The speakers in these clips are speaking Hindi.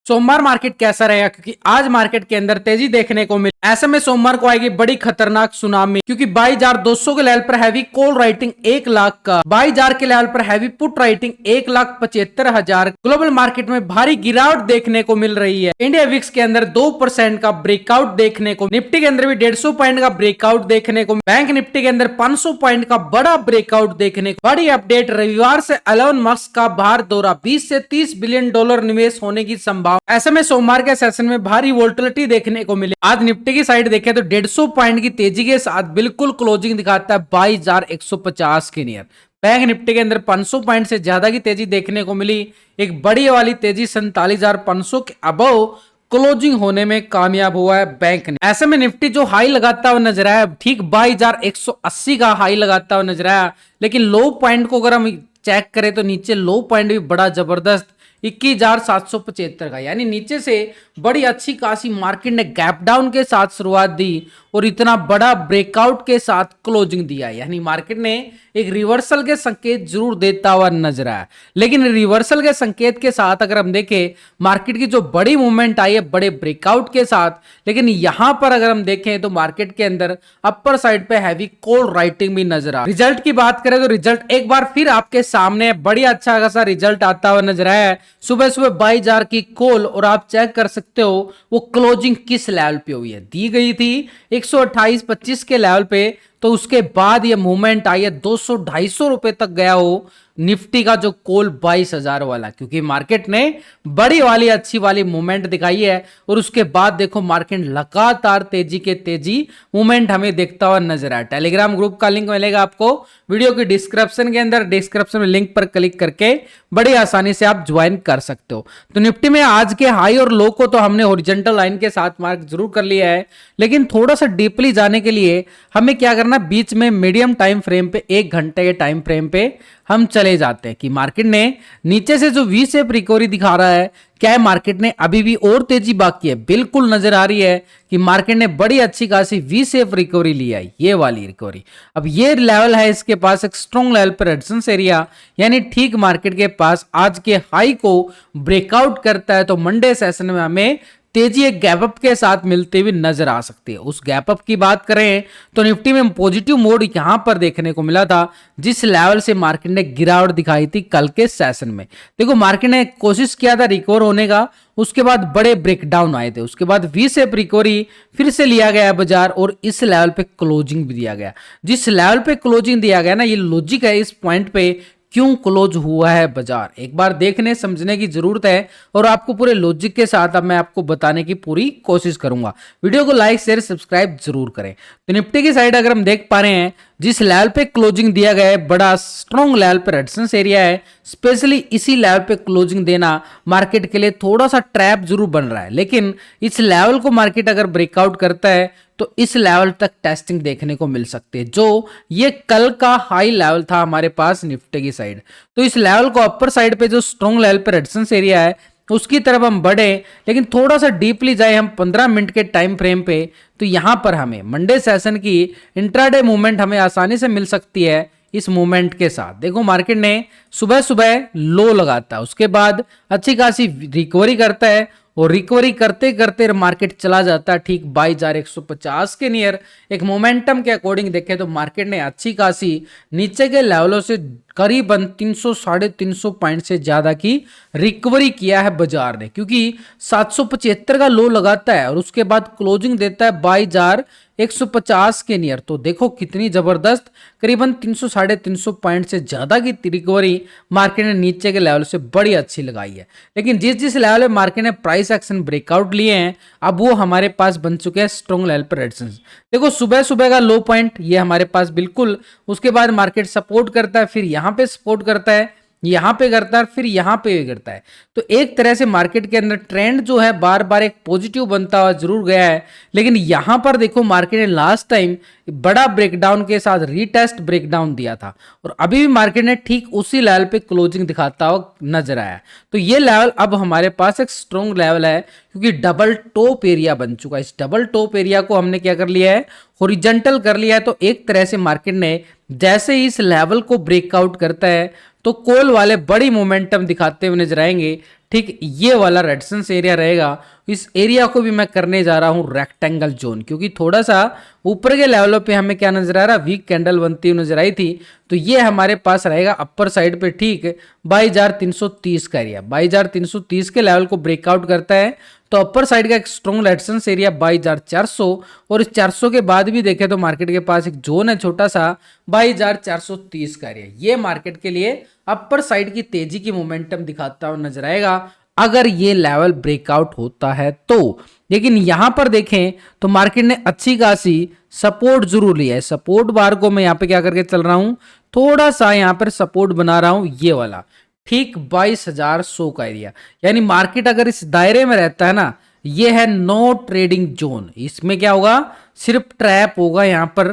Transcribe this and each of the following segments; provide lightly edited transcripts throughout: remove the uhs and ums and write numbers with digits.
सोमवार मार्केट कैसा रहेगा, क्योंकि आज मार्केट के अंदर तेजी देखने को मिली। ऐसे में सोमवार को आएगी बड़ी खतरनाक सुनामी, क्योंकि 22,200 के लेवल पर हैवी कॉल राइटिंग 1 लाख का, 22,000 के लेवल पर heavy put writing 1,75,000। Global market में भारी गिरावट देखने को मिल रही है। इंडिया विक्स के अंदर 2% का ब्रेकआउट देखने को, निफ्टी के अंदर भी 150 पॉइंट का ब्रेकआउट देखने को, बैंक निफ्टी के अंदर 500 पॉइंट का बड़ा ब्रेकआउट देखने को। बड़ी अपडेट, रविवार से एलोन मस्क का बाहर दौरा, 20 से 30 बिलियन डॉलर निवेश होने की संभावना। ऐसे में सोमवार के सेशन में भारी वोल्टिलिटी देखने को मिली। आज निफ्टी की साइड देखें तो 150 पॉइंट की तेजी के साथ बिल्कुल क्लोजिंग दिखाता है 22,150 के नियर। बैंक निफ्टी के अंदर 500 पॉइंट से ज्यादा की तेजी देखने को मिली। एक बड़ी वाली तेजी 47,500 के अबव क्लोजिंग होने में कामयाब हुआ है बैंक ने। ऐसे में निफ्टी जो हाई लगाता हुआ नजर आया, ठीक 22,180 का हाई लगाता हुआ नजर आया, लेकिन लो पॉइंट को अगर हम चेक करें तो नीचे लो पॉइंट भी बड़ा जबरदस्त 21,775 का, यानी नीचे से बड़ी अच्छी खासी मार्केट ने गैप डाउन के साथ शुरुआत दी और इतना बड़ा ब्रेकआउट के साथ क्लोजिंग दिया। यानी मार्केट ने एक रिवर्सल के संकेत जरूर देता हुआ नजर आया, लेकिन रिवर्सल के संकेत के साथ अगर हम देखें मार्केट की जो बड़ी मूवमेंट आई है बड़े ब्रेकआउट के साथ, लेकिन यहां पर अगर हम देखें तो मार्केट के अंदर अपर साइड पे हैवी कॉल राइटिंग भी नजर आ। रिजल्ट की बात करें तो रिजल्ट एक बार फिर आपके सामने बड़ी अच्छा खासा रिजल्ट आता हुआ नजर आया है। सुबह सुबह 22,000 की कॉल और आप चेक कर सकते हो वो क्लोजिंग किस लेवल पे हुई है। दी गई थी 128.25 के लेवल पे, तो उसके बाद ये मूवमेंट आई है 200-250 रुपए तक गया हो निफ्टी का जो कॉल 22,000 वाला, क्योंकि मार्केट ने बड़ी वाली अच्छी वाली मूवमेंट दिखाई है और उसके बाद देखो मार्केट लगातार तेजी के तेजी मूवमेंट हमें देखता हुआ नजर आया। टेलीग्राम ग्रुप का लिंक मिलेगा आपको वीडियो की डिस्क्रिप्शन के अंदर, डिस्क्रिप्शन में लिंक पर क्लिक करके बड़ी आसानी से आप ज्वाइन कर सकते हो। तो निफ्टी में आज के हाई और लो को तो हमने हॉरिजॉन्टल लाइन के साथ मार्क जरूर कर लिया है, लेकिन थोड़ा सा डीपली जाने के लिए हमें क्या करना, बीच में मीडियम टाइम फ्रेम पे 1 घंटे के टाइम फ्रेम पे हम चले जाते हैं कि मार्केट ने नीचे से जो वी शेप रिकवरी दिखा रहा है, क्या है मार्केट ने अभी भी और तेजी बाकी है। बिल्कुल नजर आ रही है कि मार्केट ने बड़ी अच्छी खासी वी शेप रिकवरी ली है, ये वाली रिकवरी। अब ये लेवल है इसके पास एक स्ट्रॉन्ग लेवल पर रेजिस्टेंस एरिया, यानी ठीक मार्केट के पास आज के हाई को ब्रेकआउट करता है तो मंडे सेशन में हमें तेजी एक गैप अप के साथ मिलते हुए नजर आ सकती है। उस गैप अप की बात करें तो निफ्टी में पॉजिटिव मोड यहां पर देखने को मिला था, जिस लेवल से मार्केट ने गिरावट दिखाई थी कल के सेशन में। देखो मार्केट ने कोशिश किया था रिकवर होने का, उसके बाद बड़े ब्रेकडाउन आए थे, उसके बाद वी शेप रिकवरी फिर से लिया गया बाजार और इस लेवल पे क्लोजिंग भी दिया गया। जिस लेवल पे क्लोजिंग दिया गया ना, ये लॉजिक है इस पॉइंट पे क्यों क्लोज हुआ है बाजार, एक बार देखने समझने की जरूरत है और आपको पूरे लॉजिक के साथ अब मैं आपको बताने की पूरी कोशिश करूंगा। वीडियो को लाइक शेयर सब्सक्राइब जरूर करें। तो निफ्टी की साइड अगर हम देख पा रहे हैं जिस लेवल पे क्लोजिंग दिया गया है बड़ा स्ट्रॉन्ग लेवल पे रेजिस्टेंस एरिया है, स्पेशली इसी लेवल पे क्लोजिंग देना मार्केट के लिए थोड़ा सा ट्रैप जरूर बन रहा है, लेकिन इस लेवल को मार्केट अगर ब्रेकआउट करता है तो इस लेवल तक टेस्टिंग देखने को मिल सकती है, जो ये कल का हाई लेवल था हमारे पास निफ्टी की साइड। तो इस लेवल को अपर साइड पे जो स्ट्रॉन्ग लेवल पे रेजिस्टेंस एरिया है उसकी तरफ हम बढ़े, लेकिन थोड़ा सा डीपली जाए हम 15 मिनट के टाइम फ्रेम पे, तो यहां पर हमें मंडे सेशन की इंट्राडे मूवमेंट हमें आसानी से मिल सकती है। इस मूवमेंट के साथ देखो मार्केट ने सुबह सुबह लो लगाता है, उसके बाद अच्छी खासी रिकवरी करता है और रिकवरी करते करते मार्केट चला जाता है ठीक 22,150 के नियर। एक मोमेंटम के अकॉर्डिंग देखें तो मार्केट ने अच्छी खासी नीचे के लेवलों से करीबन 300-350 पॉइंट से ज्यादा की रिकवरी किया है बाजार ने, क्योंकि 775 का लो लगाता है और उसके बाद क्लोजिंग देता है 22,150 के नियर। तो देखो कितनी जबरदस्त, करीबन 300-350 पॉइंट से ज्यादा की रिकवरी मार्केट ने नीचे के लेवल से बड़ी अच्छी लगाई है। लेकिन जिस जिस लेवल पे मार्केट ने प्राइस एक्शन ब्रेकआउट लिए हैं अब वो हमारे पास बन चुके हैं स्ट्रॉन्ग लेवल पर रेजिस्टेंस। देखो सुबह सुबह का लो पॉइंट ये हमारे पास बिल्कुल, उसके बाद मार्केट सपोर्ट करता है, फिर यहां पे सपोर्ट करता है, यहां पे करता है, फिर यहां पे भी करता है। तो एक तरह से मार्केट के अंदर ट्रेंड जो है बार बार एक पॉजिटिव बनता हुआ जरूर गया है, लेकिन यहां पर देखो मार्केट ने लास्ट टाइम बड़ा ब्रेकडाउन के साथ रीटेस्ट ब्रेकडाउन दिया था और अभी भी मार्केट ने ठीक उसी लेवल पे क्लोजिंग दिखाता हुआ नजर आया। तो ये लेवल अब हमारे पास एक स्ट्रॉन्ग लेवल है, क्योंकि डबल टॉप एरिया बन चुका है। इस डबल टॉप एरिया को हमने क्या कर लिया है, हॉरिजॉन्टल कर लिया है। तो एक तरह से मार्केट ने जैसे ही इस लेवल को ब्रेकआउट करता है तो कॉल वाले बड़ी मोमेंटम दिखाते हुए नजर आएंगे। ठीक ये वाला रेजिस्टेंस एरिया रहेगा। इस एरिया को भी मैं करने जा रहा हूं रेक्टेंगल जोन, क्योंकि थोड़ा सा ऊपर के लेवलों पे हमें क्या नजर आ रहा, वीक कैंडल बनती हुई नजर आई थी। तो ये हमारे पास रहेगा अपर साइड पे ठीक 22,330 का एरिया। 22,330 के लेवल को ब्रेकआउट करता है तो अपर साइड का एक स्ट्रॉन्ग रेजिस्टेंस एरिया 22,400, और इस 400 के बाद भी देखें तो मार्केट के पास एक जोन है छोटा सा 22,430 का एरिया। ये मार्केट के लिए अपर साइड की तेजी की मोमेंटम दिखाता हुआ नजर आएगा अगर ये लेवल ब्रेकआउट होता है तो। लेकिन यहां पर देखें तो मार्केट ने अच्छी खासी सपोर्ट जरूर लिया है। सपोर्ट बार को मैं यहां पे क्या करके चल रहा हूं, थोड़ा सा यहां पर सपोर्ट बना रहा हूं ये वाला ठीक 22,100 का एरिया। यानी मार्केट अगर इस दायरे में रहता है ना, ये है नो ट्रेडिंग जोन। इसमें क्या होगा, सिर्फ ट्रैप होगा, यहां पर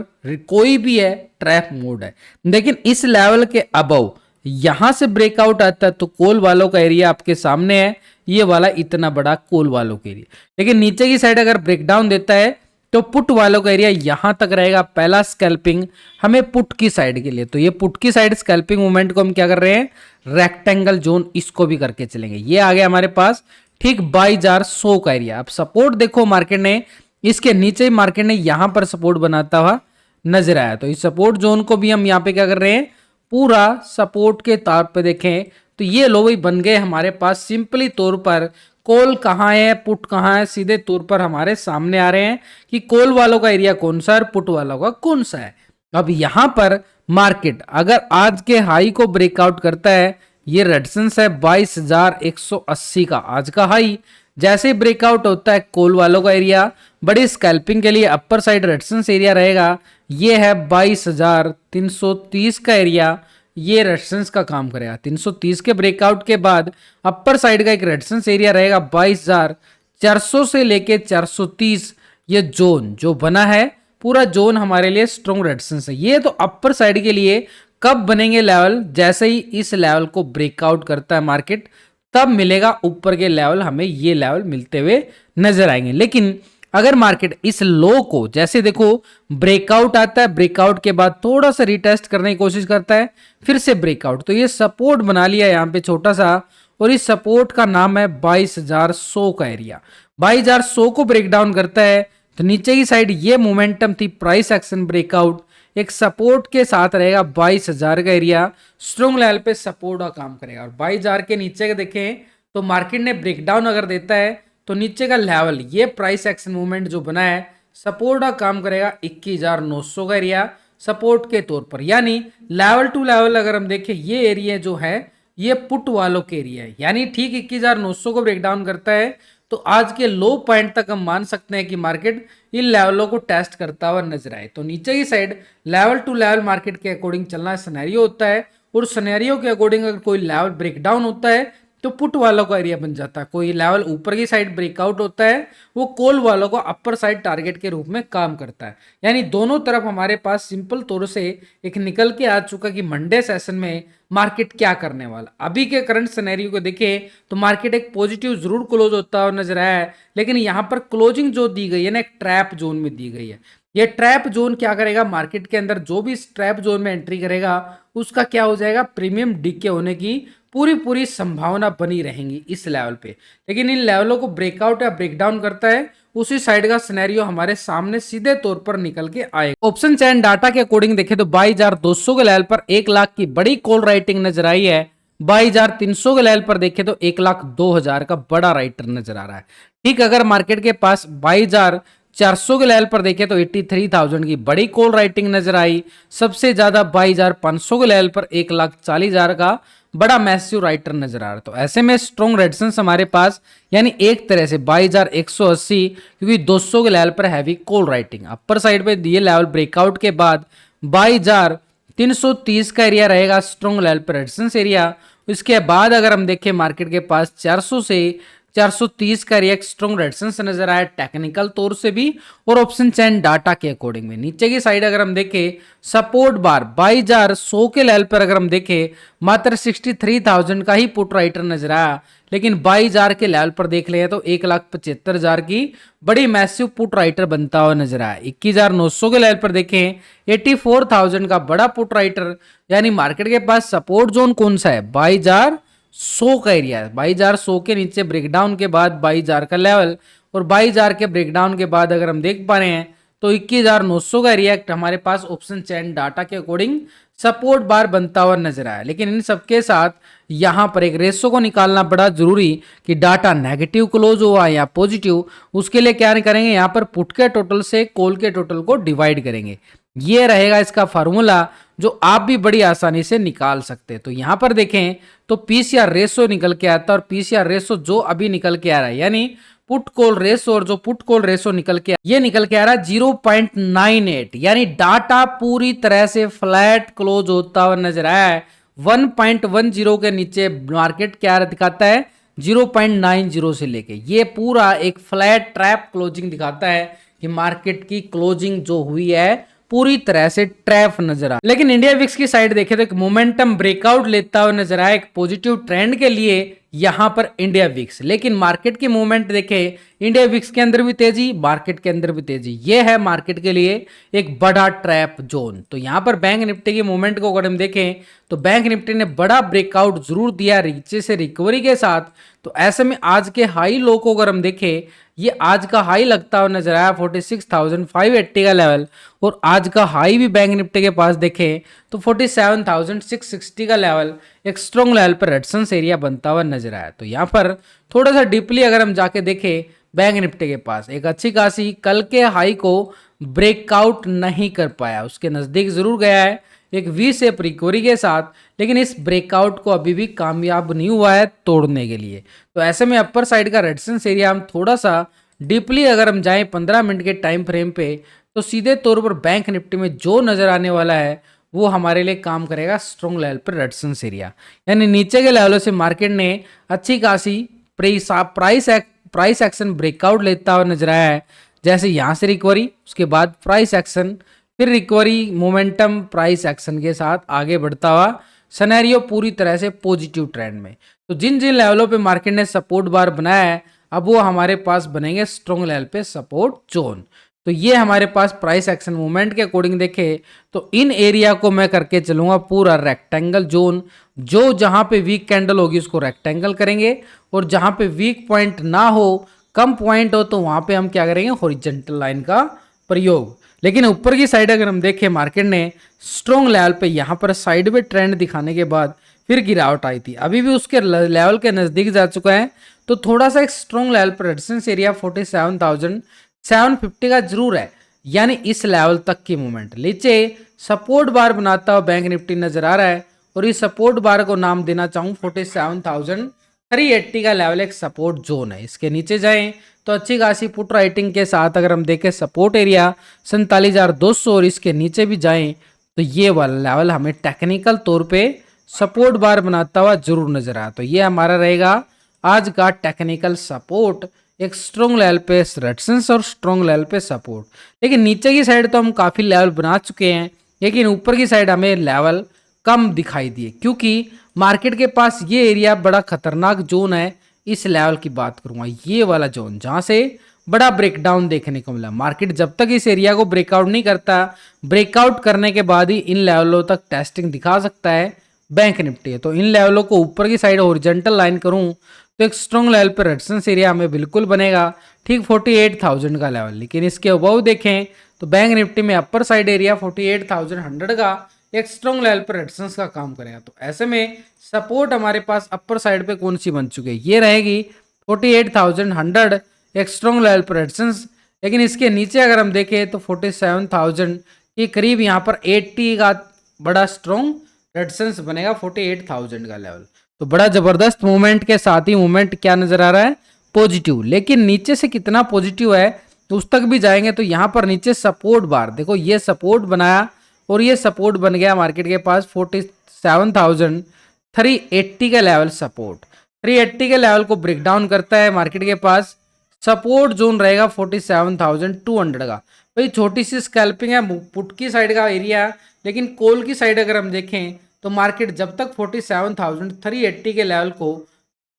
कोई भी है ट्रैप मोड है। लेकिन इस लेवल के अबव यहां से ब्रेकआउट आता है तो कॉल वालों का एरिया आपके सामने है, ये वाला इतना बड़ा कॉल वालों के एरिया। लेकिन नीचे की साइड अगर ब्रेकडाउन देता है तो पुट वालों का एरिया यहां तक रहेगा। पहला स्कैल्पिंग हमें पुट की साइड के लिए, तो ये पुट की साइड स्कैल्पिंग मूवमेंट को हम क्या कर रहे हैं, रेक्टेंगल जोन, इसको भी करके चलेंगे। ये आ गया हमारे पास ठीक 22,100 का एरिया। अब सपोर्ट देखो मार्केट ने, इसके नीचे ही मार्केट ने यहां पर सपोर्ट बनाता हुआ नजर आया। तो इस सपोर्ट जोन को भी हम यहां पे क्या कर रहे हैं, पूरा सपोर्ट के तौर पे देखें तो ये लो भाई बन गए हमारे पास। सिंपली तौर पर कॉल कहाँ है पुट कहाँ है, सीधे तौर पर हमारे सामने आ रहे हैं कि कॉल वालों का एरिया कौन सा है और पुट वालों का कौन सा है। अब यहां पर मार्केट अगर आज के हाई को ब्रेकआउट करता है, ये रेजिस्टेंस है 22,180 का आज का हाई। जैसे ही ब्रेकआउट होता है कॉल वालों का एरिया, बड़ी स्कैल्पिंग के लिए अपर साइड रेजिस्टेंस एरिया रहेगा, ये है 22,330 का एरिया। ये रेजिस्टेंस का काम करेगा। 330 के ब्रेकआउट के बाद अपर साइड का एक रेजिस्टेंस एरिया रहेगा 22,400 से लेके 430। ये जोन जो बना है पूरा जोन हमारे लिए स्ट्रॉन्ग रेजिस्टेंस है। ये तो अपर साइड के लिए कब बनेंगे लेवल, जैसे ही इस लेवल को ब्रेकआउट करता है मार्केट तब मिलेगा ऊपर के लेवल, हमें ये लेवल मिलते हुए नजर आएंगे। लेकिन अगर मार्केट इस लो को जैसे देखो ब्रेकआउट आता है, ब्रेकआउट के बाद थोड़ा सा रिटेस्ट करने की कोशिश करता है, फिर से ब्रेकआउट, तो ये सपोर्ट बना लिया यहाँ पे छोटा सा, और इस सपोर्ट का नाम है 22,100 का एरिया। 22,100 को ब्रेकडाउन करता है तो नीचे की साइड ये मोमेंटम थी प्राइस एक्शन ब्रेकआउट, एक सपोर्ट के साथ रहेगा 22,000 का एरिया, स्ट्रॉन्ग लेवल पे सपोर्ट का काम करेगा। और 22,000 के नीचे के देखें तो मार्केट ने ब्रेकडाउन अगर देता है तो नीचे का लेवल ये प्राइस एक्शन मूवमेंट जो बना है सपोर्ट का काम करेगा 21,900 का एरिया सपोर्ट के तौर पर। यानी लेवल टू लेवल अगर हम देखें ये एरिया जो है ये पुट वालों के एरिया है। यानी ठीक 21,900 को ब्रेकडाउन करता है तो आज के लो पॉइंट तक हम मान सकते हैं कि मार्केट इन लेवलों को टेस्ट करता हुआ नजर आए। तो नीचे की side level to level market के अकॉर्डिंग चलना सिनेरियो होता है, और सिनेरियो के अकॉर्डिंग अगर कोई लेवल ब्रेकडाउन होता है तो पुट वालों का एरिया बन जाता है। कोई लेवल ऊपर की साइड ब्रेकआउट होता है वो कॉल वालों को अपर साइड टारगेट के रूप में काम करता है। यानी दोनों तरफ हमारे पास सिंपल तौर से एक निकल के आ चुका कि मंडे सेशन में मार्केट क्या करने वाला। अभी के करंट सिनेरियो को देखें तो मार्केट एक पॉजिटिव जरूर क्लोज होता हुआ नजर आया है, लेकिन यहाँ पर क्लोजिंग जो दी गई है ना एक ट्रैप जोन में दी गई है। ये ट्रैप जोन क्या करेगा, मार्केट के अंदर जो भी इस ट्रैप जोन में एंट्री करेगा उसका क्या हो जाएगा, प्रीमियम डीके होने की पूरी संभावना बनी रहेंगी इस लेवल पे। लेकिन इन लेवलों को ब्रेकआउट या ब्रेकडाउन करता है उसी साइड का सिनेरियो हमारे सामने सीधे तौर पर निकल के आएगा। ऑप्शन चैन डाटा के अकॉर्डिंग देखें तो 22,200 के लेवल पर 1 लाख की बड़ी कॉल राइटिंग नजर आई है। 22,300 के लेवल पर देखें तो 1,02,000 का बड़ा राइटर नजर आ रहा है। ठीक अगर मार्केट के पास 22,400 के लेवल पर देखें तो 83,000 की बड़ी कॉल राइटिंग नजर आई। सबसे ज्यादा 22,500 के लेवल पर 1,40,000 का बड़ा मैसिव राइटर नजर आ रहा है। तो ऐसे में स्ट्रॉन्ग रेजिस्टेंस हमारे पास यानी एक तरह से 22,180, क्योंकि 200 के लेवल पर heavy call writing. Upper side पे दिए लेवल ब्रेकआउट के बाद 22,330 का एरिया रहेगा स्ट्रॉन्ग लेवल पर रेजिस्टेंस एरिया। इसके बाद अगर हम देखें मार्केट के पास 400 से 430 का एरिया स्ट्रॉन्ग रेजिस्टेंस नजर आया टेक्निकल तौर से भी और ऑप्शन चैन डाटा के अकॉर्डिंग में। नीचे की साइड अगर हम देखें सपोर्ट बार 22,100 के लेवल पर अगर हम देखें मात्र 63,000 का ही पुट राइटर नजर आया, लेकिन 22,000 के लेवल पर देख ले तो 1,75,000 की बड़ी मैसिव पुट राइटर बनता हुआ नजर आया। 21,900 के लेवल पर देखें 84,000 का बड़ा पुट राइटर। यानी मार्केट के पास सपोर्ट जोन कौन सा है, 22,100 100 का एरिया है। 22,100 के नीचे ब्रेकडाउन के बाद 22,000 का लेवल, और 22,000 के ब्रेकडाउन के बाद अगर हम देख पा रहे हैं तो 21,900 का एरिया हमारे पास ऑप्शन चैन डाटा के अकॉर्डिंग सपोर्ट बार बनता हुआ नजर आया। लेकिन इन सबके साथ यहाँ पर एक रेशो को निकालना बड़ा जरूरी कि डाटा नेगेटिव क्लोज हुआ या पॉजिटिव, उसके लिए क्या करेंगे, यहाँ पर पुट के टोटल से कॉल के टोटल को डिवाइड करेंगे। ये रहेगा इसका फार्मूला जो आप भी बड़ी आसानी से निकाल सकते हैं। तो यहाँ पर देखें तो पीसीआर रेशो निकल के आता है, और पीसीआर रेशो जो अभी निकल के आ रहा है यानी पुट कॉल रेशो, और जो पुट कॉल रेशो निकल के आ रहा है 0.98, यानी डाटा पूरी तरह से फ्लैट क्लोज होता हुआ नजर आया है। 1.10 के नीचे मार्केट क्या दिखाता है, 0.90 से लेके ये पूरा एक फ्लैट ट्रैप क्लोजिंग दिखाता है कि मार्केट की क्लोजिंग जो हुई है पूरी तरह से ट्रैप नजर आ। लेकिन इंडिया विक्स की साइड देखे तो एक मोमेंटम ब्रेकआउट लेता हुआ नजर आया एक पॉजिटिव ट्रेंड के लिए यहां पर इंडिया विक्स। लेकिन मार्केट की मूवमेंट देखे, इंडिया विक्स के अंदर भी तेजी, मार्केट के अंदर भी तेजी, ये है मार्केट के लिए एक बड़ा ट्रैप जोन। तो यहां पर बैंक निफ्टी की मूवमेंट को अगर हम देखें तो बैंक निफ्टी ने बड़ा ब्रेकआउट जरूर दिया नीचे से रिकवरी के साथ। तो ऐसे में आज के हाई लो को अगर हम देखें, ये आज का हाई लगता हुआ नजर आया 46,580 का लेवल, और आज का हाई भी बैंक निफ्टी के पास देखें तो 47,660 का लेवल एक स्ट्रॉन्ग लेवल पर रेजिस्टेंस एरिया बनता हुआ नजर आया। तो यहाँ पर थोड़ा सा डीपली अगर हम जाके देखें बैंक निफ्टी के पास एक अच्छी खासी कल के हाई को ब्रेकआउट नहीं कर पाया, उसके नजदीक जरूर गया है एक वी शेप रिकवरी के साथ, लेकिन इस ब्रेकआउट को अभी भी कामयाब नहीं हुआ है तोड़ने के लिए। तो ऐसे में अपर साइड का रेजिस्टेंस एरिया हम थोड़ा सा डीपली अगर हम जाएं 15 मिनट के टाइम फ्रेम पे, तो सीधे तौर पर बैंक निफ्टी में जो नजर आने वाला है वो हमारे लिए काम करेगा स्ट्रॉन्ग लेवल पर रेजिस्टेंस एरिया, यानी नीचे के लेवलों से मार्केट ने अच्छी खासी प्राइस एक्शन ब्रेकआउट लेता हुआ नजर आया है। जैसे यहाँ से रिकवरी, उसके बाद प्राइस एक्शन, फिर रिकवरी, मोमेंटम, प्राइस एक्शन के साथ आगे बढ़ता हुआ सिनेरियो पूरी तरह से पॉजिटिव ट्रेंड में। तो जिन जिन लेवलों पे मार्केट ने सपोर्ट बार बनाया है अब वो हमारे पास बनेंगे स्ट्रॉन्ग लेवल पे सपोर्ट जोन। तो ये हमारे पास प्राइस एक्शन मूवमेंट के अकॉर्डिंग देखे तो इन एरिया को मैं करके चलूंगा पूरा रेक्टेंगल जोन, जो जहां पे वीक कैंडल होगी उसको रेक्टेंगल करेंगे, और जहां पे वीक पॉइंट ना हो, कम पॉइंट हो, तो वहां पे हम क्या करेंगे, हॉरिजॉन्टल लाइन का प्रयोग। लेकिन ऊपर की साइड अगर हम देखें मार्केट ने स्ट्रॉन्ग लेवल पे यहाँ पर साइड में ट्रेंड दिखाने के बाद फिर गिरावट आई थी, अभी भी उसके लेवल के नजदीक जा चुका है। तो थोड़ा सा एक स्ट्रॉन्ग लेवल पर रेजिस्टेंस एरिया 47,750 का जरूर है, यानी इस लेवल तक की मूवमेंट। नीचे सपोर्ट बार बनाता हुआ बैंक निफ्टी नजर आ रहा है, और इस सपोर्ट बार को नाम देना चाहूँ 47,380 का लेवल एक सपोर्ट जोन है। इसके नीचे जाएं तो अच्छी खासी पुट राइटिंग के साथ अगर हम देखें सपोर्ट एरिया 47,200, और इसके नीचे भी जाएं तो ये वाला लेवल हमें टेक्निकल तौर पे सपोर्ट बार बनाता हुआ जरूर नजर आया। तो ये हमारा रहेगा आज का टेक्निकल सपोर्ट, एक स्ट्रॉन्ग लेवल पे रेजिस्टेंस और स्ट्रॉन्ग लेवल पे सपोर्ट। लेकिन नीचे की साइड तो हम काफी लेवल बना चुके हैं, लेकिन ऊपर की साइड हमें लेवल कम दिखाई दिए, क्योंकि मार्केट के पास ये एरिया बड़ा खतरनाक जोन है। इस लेवल की बात करूंगा, ये वाला जोन जहां से बड़ा ब्रेकडाउन देखने को मिला। मार्केट जब तक इस एरिया को ब्रेकआउट नहीं करता, ब्रेकआउट करने के बाद ही इन लेवलों तक टेस्टिंग दिखा सकता है बैंक निफ्टी। तो इन लेवलों को ऊपर की साइड हॉरिजॉन्टल लाइन करूं तो एक स्ट्रॉन्ग लेवल पर रेजिस्टेंस एरिया हमें बिल्कुल बनेगा, ठीक 48,000 का लेवल। लेकिन इसके अबव देखें तो बैंक निफ्टी में अपर साइड एरिया 48,100 का एक स्ट्रॉन्ग लेवल पर रेजिस्टेंस का काम करेगा। तो ऐसे में सपोर्ट हमारे पास अपर साइड पे कौन सी बन चुकी है, ये रहेगी 48,100 एक स्ट्रॉन्ग लेवल पर रेजिस्टेंस। लेकिन इसके नीचे अगर हम देखें तो 47,000 के करीब यहाँ पर 80 का बड़ा स्ट्रॉन्ग रेजिस्टेंस बनेगा, 48,000 का लेवल। तो बड़ा जबरदस्त मूवमेंट के साथ ही मूवमेंट क्या नजर आ रहा है, पॉजिटिव। लेकिन नीचे से कितना पॉजिटिव है तो उस तक भी जाएंगे तो यहाँ पर नीचे सपोर्ट बार देखो, ये सपोर्ट बनाया और ये सपोर्ट बन गया मार्केट के पास 47,380 का लेवल सपोर्ट। 380 के लेवल को ब्रेक डाउन करता है, मार्केट के पास सपोर्ट जोन रहेगा 47,200 का। भाई छोटी सी स्कैल्पिंग है पुट की साइड का एरिया, लेकिन कॉल की साइड अगर हम देखें तो मार्केट जब तक 47,380 के लेवल को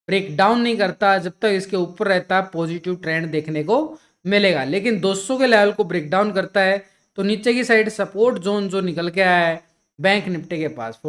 ब्रेक डाउन नहीं करता, जब तक इसके ऊपर रहता है पॉजिटिव ट्रेंड देखने को मिलेगा। लेकिन 200 के लेवल को ब्रेक डाउन करता है तो नीचे की साइड सपोर्ट जोन जो निकल के आया है बैंक निफ्टी के पास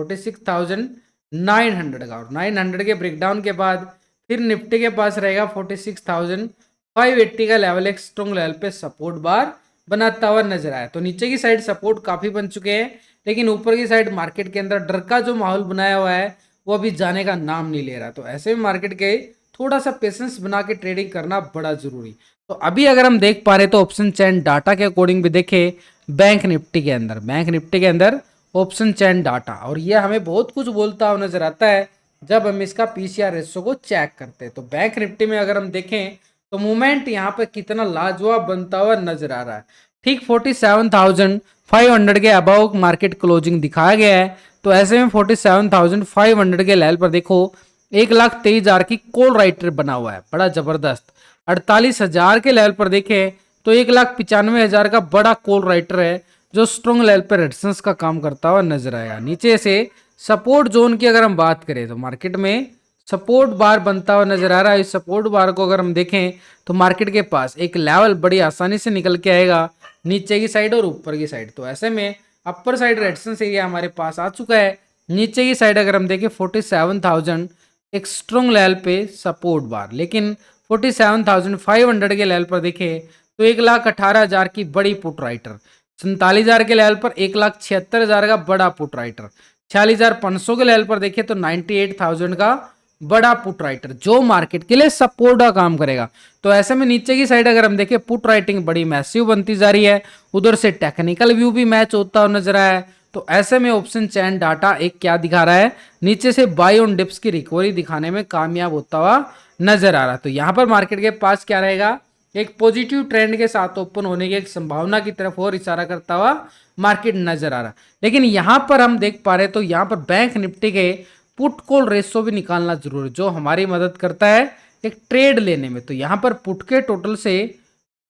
900 का, और 900 के ब्रेकडाउन के बाद फिर निफ्टी के पास रहेगा 46,580 का लेवल, एक स्ट्रॉन्ग लेवल पे सपोर्ट बार बनाता हुआ नजर आया। तो नीचे की साइड सपोर्ट काफी बन चुके हैं, लेकिन ऊपर की साइड मार्केट के अंदर डर का जो माहौल बनाया हुआ है वो अभी जाने का नाम नहीं ले रहा। तो ऐसे में मार्केट के थोड़ा सा पेशेंस बना के ट्रेडिंग करना बड़ा जरूरी। तो अभी अगर हम देख पा रहे तो ऑप्शन चैन डाटा के अकॉर्डिंग भी देखे बैंक निफ्टी के अंदर, बैंक निफ्टी के अंदर ऑप्शन चैन डाटा, और ये हमें बहुत कुछ बोलता हुआ नजर आता है जब हम इसका पीसीआर रेशो को चेक करते हैं। तो बैंक निफ्टी में अगर हम देखें तो मूवमेंट यहाँ पे कितना लाजवाब बनता हुआ नजर आ रहा है। ठीक 47,500 के अबाउ मार्केट क्लोजिंग दिखाया गया है। तो ऐसे में 47,500 के लेवल पर देखो 1,23,000 की कॉल राइटर बना हुआ है, बड़ा जबरदस्त। 48,000 के लेवल पर देखें तो 1,95,000 का बड़ा कॉल राइटर है, जो स्ट्रॉन्ग लेवल पर रेजिस्टेंस का काम करता हुआ नजर आएगा। नीचे से सपोर्ट जोन की अगर हम बात करें तो मार्केट में सपोर्ट बार बनता हुआ नजर आ रहा है। इस सपोर्ट बार को अगर हम देखें तो मार्केट के पास एक लेवल बड़ी आसानी से निकल के आएगा, नीचे की साइड और ऊपर की साइड। तो ऐसे में अपर साइड रेजिस्टेंस एरिया हमारे पास आ चुका है। नीचे की साइड अगर हम देखें 47,000 एक स्ट्रॉन्ग लेवल पे सपोर्ट बार, लेकिन 47,500 के लेवल पर देखें तो 1,18,000 की बड़ी पुट राइटर, 47,000 के लेवल पर 1,76,000 का बड़ा पुट राइटर, 46,500 के लेवल पर देखें तो 98,000 का बड़ा पुट राइटर, जो मार्केट के लिए सपोर्ट का काम करेगा। तो ऐसे में नीचे की साइड अगर हम देखें पुट राइटिंग बड़ी मैसिव बनती जा रही है, उधर से टेक्निकल व्यू भी मैच होता हुआ नजर आया है। तो ऐसे में ऑप्शन चैन डाटा एक क्या दिखा रहा है, नीचे से बाय ऑन डिप्स की रिकवरी दिखाने में कामयाब होता हुआ नजर आ रहा है। तो यहाँ पर मार्केट के पास क्या रहेगा, एक पॉजिटिव ट्रेंड के साथ ओपन होने की एक संभावना की तरफ और इशारा करता हुआ मार्केट नजर आ रहा। लेकिन यहां पर हम देख पा रहे तो यहां पर बैंक निफ्टी के पुट कॉल रेशो भी निकालना जरूरी, जो हमारी मदद करता है एक ट्रेड लेने में। तो यहां पर पुट के टोटल से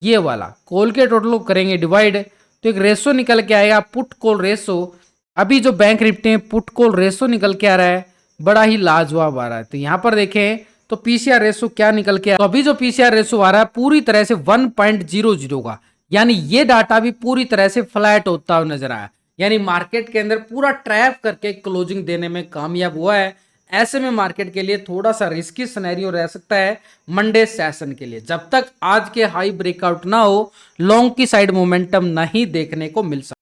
ये वाला कॉल के टोटल को करेंगे डिवाइड, तो एक रेशो निकल के आएगा पुट कॉल रेशो। अभी जो बैंक निफ्टी में पुट कॉल रेशो निकल के आ रहा है बड़ा ही लाजवाब आ रहा है। तो यहां पर देखें तो पीसीआर रेशो क्या निकल के, तो अभी जो पीसीआर रेशो आ रहा है पूरी तरह से 1.00 का, यानी ये डाटा भी पूरी तरह से फ्लैट होता हुआ नजर आया, यानी मार्केट के अंदर पूरा ट्रैप करके क्लोजिंग देने में कामयाब हुआ है। ऐसे में मार्केट के लिए थोड़ा सा रिस्की सिनेरियो रह सकता है मंडे सेशन के लिए, जब तक आज के हाई ब्रेकआउट ना हो लॉन्ग की साइड मोमेंटम नहीं देखने को मिल सकता।